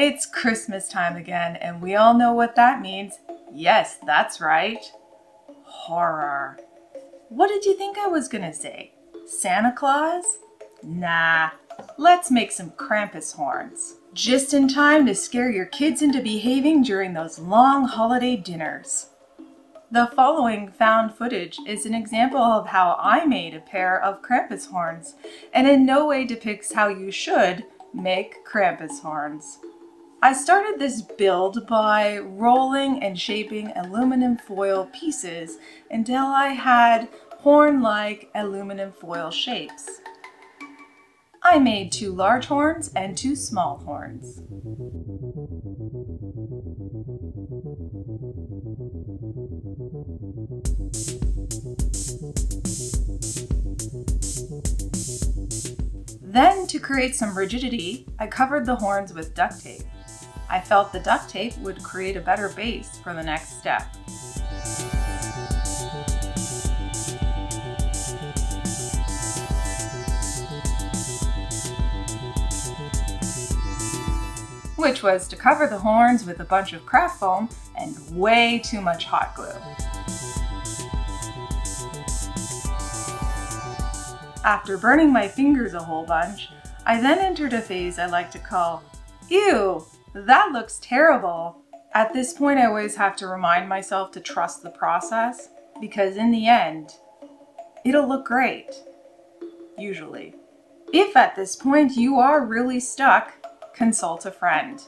It's Christmas time again, and we all know what that means. Yes, that's right. Horror. What did you think I was gonna say? Santa Claus? Nah, let's make some Krampus horns. Just in time to scare your kids into behaving during those long holiday dinners. The following found footage is an example of how I made a pair of Krampus horns, and in no way depicts how you should make Krampus horns. I started this build by rolling and shaping aluminum foil pieces until I had horn-like aluminum foil shapes. I made 2 large horns and 2 small horns. Then, to create some rigidity, I covered the horns with duct tape. I felt the duct tape would create a better base for the next step. Which was to cover the horns with a bunch of craft foam and way too much hot glue. After burning my fingers a whole bunch, I then entered a phase I like to call, "Ew, that looks terrible." At this point, I always have to remind myself to trust the process, because in the end, it'll look great. Usually. If at this point you are really stuck, consult a friend.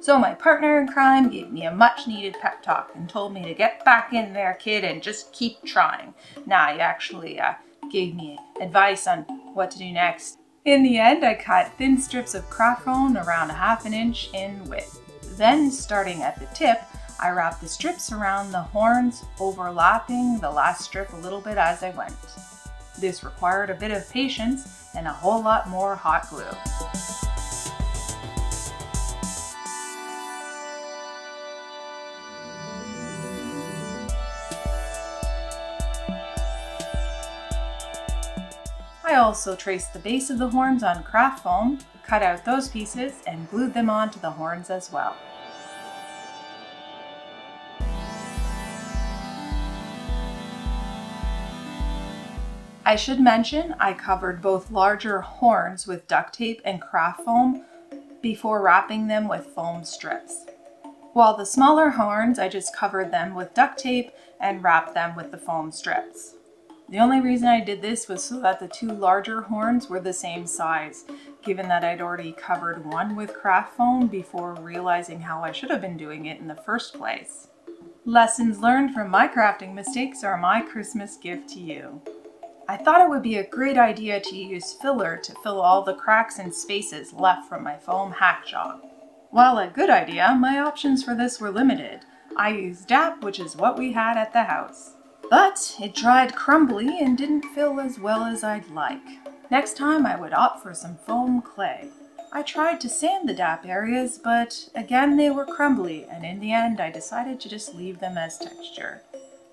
So my partner in crime gave me a much needed pep talk and told me to get back in there, kid, and just keep trying. Nah, he actually gave me advice on what to do next. In the end, I cut thin strips of craft foam around 1/2 inch in width. Then, starting at the tip, I wrapped the strips around the horns, overlapping the last strip a little bit as I went. This required a bit of patience and a whole lot more hot glue. I also traced the base of the horns on craft foam, cut out those pieces, and glued them onto the horns as well. I should mention I covered both larger horns with duct tape and craft foam before wrapping them with foam strips. While the smaller horns, I just covered them with duct tape and wrapped them with the foam strips. The only reason I did this was so that the 2 larger horns were the same size, given that I'd already covered one with craft foam before realizing how I should have been doing it in the first place. Lessons learned from my crafting mistakes are my Christmas gift to you. I thought it would be a great idea to use filler to fill all the cracks and spaces left from my foam hack job. While a good idea, my options for this were limited. I used DAP, which is what we had at the house. But it dried crumbly and didn't fill as well as I'd like. Next time I would opt for some foam clay. I tried to sand the DAP areas, but again they were crumbly, and in the end I decided to just leave them as texture.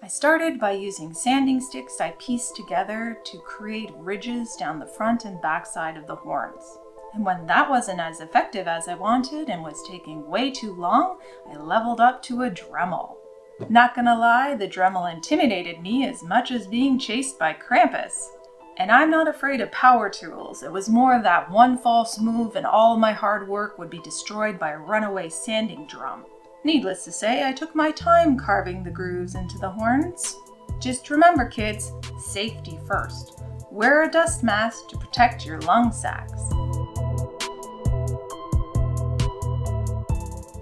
I started by using sanding sticks I pieced together to create ridges down the front and back side of the horns. And when that wasn't as effective as I wanted and was taking way too long, I leveled up to a Dremel. Not gonna lie, the Dremel intimidated me as much as being chased by Krampus. And I'm not afraid of power tools. It was more that one false move and all my hard work would be destroyed by a runaway sanding drum. Needless to say, I took my time carving the grooves into the horns. Just remember, kids, safety first. Wear a dust mask to protect your lung sacs.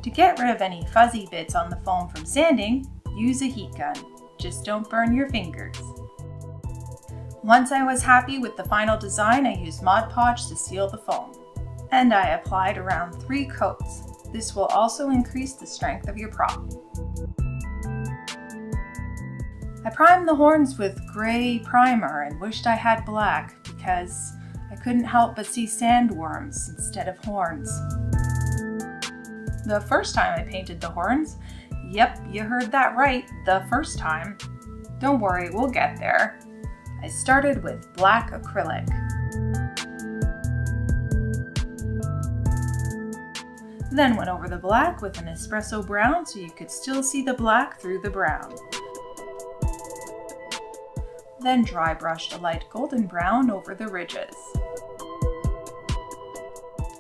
To get rid of any fuzzy bits on the foam from sanding, use a heat gun. Just don't burn your fingers. Once I was happy with the final design, I used Mod Podge to seal the foam. And I applied around 3 coats. This will also increase the strength of your prop. I primed the horns with gray primer and wished I had black because I couldn't help but see sandworms instead of horns. The first time I painted the horns, yep, you heard that right, the first time. Don't worry, we'll get there. I started with black acrylic. Then went over the black with an espresso brown so you could still see the black through the brown. Then dry brushed a light golden brown over the ridges.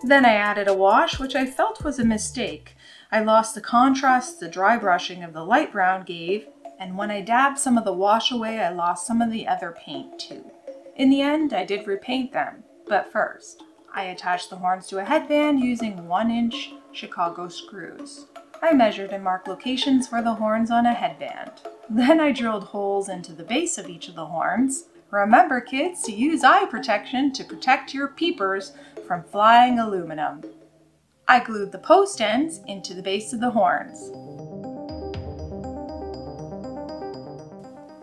Then I added a wash, which I felt was a mistake. I lost the contrast the dry brushing of the light brown gave, and when I dabbed some of the wash away, I lost some of the other paint too. In the end, I did repaint them, but first, I attached the horns to a headband using 1-inch Chicago screws. I measured and marked locations for the horns on a headband. Then I drilled holes into the base of each of the horns. Remember, kids, to use eye protection to protect your peepers from flying aluminum. I glued the post ends into the base of the horns.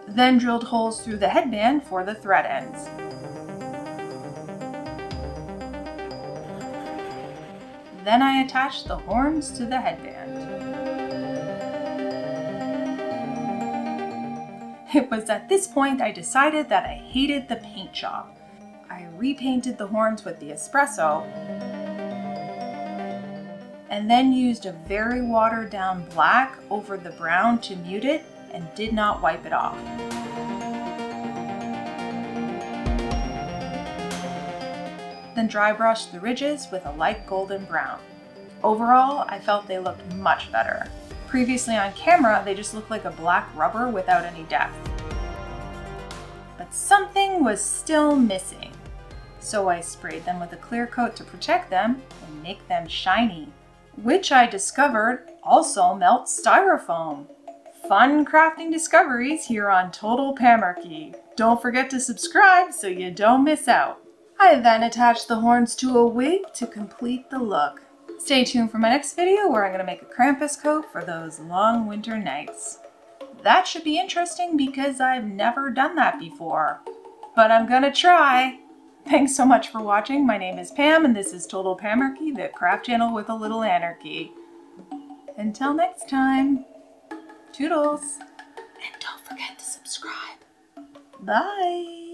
Then drilled holes through the headband for the thread ends. Then I attached the horns to the headband. It was at this point I decided that I hated the paint job. I repainted the horns with the espresso and then used a very watered down black over the brown to mute it and did not wipe it off. Then dry brushed the ridges with a light golden brown. Overall, I felt they looked much better. Previously on camera, they just looked like a black rubber without any depth. But something was still missing. So I sprayed them with a clear coat to protect them and make them shiny, which I discovered also melts styrofoam. Fun crafting discoveries here on Total Pamerky. Don't forget to subscribe so you don't miss out. I then attached the horns to a wig to complete the look. Stay tuned for my next video where I'm going to make a Krampus coat for those long winter nights. That should be interesting because I've never done that before, but I'm gonna try. Thanks so much for watching. My name is Pam and this is Total Pamerky, the craft channel with a little anarchy. Until next time, toodles. And don't forget to subscribe. Bye.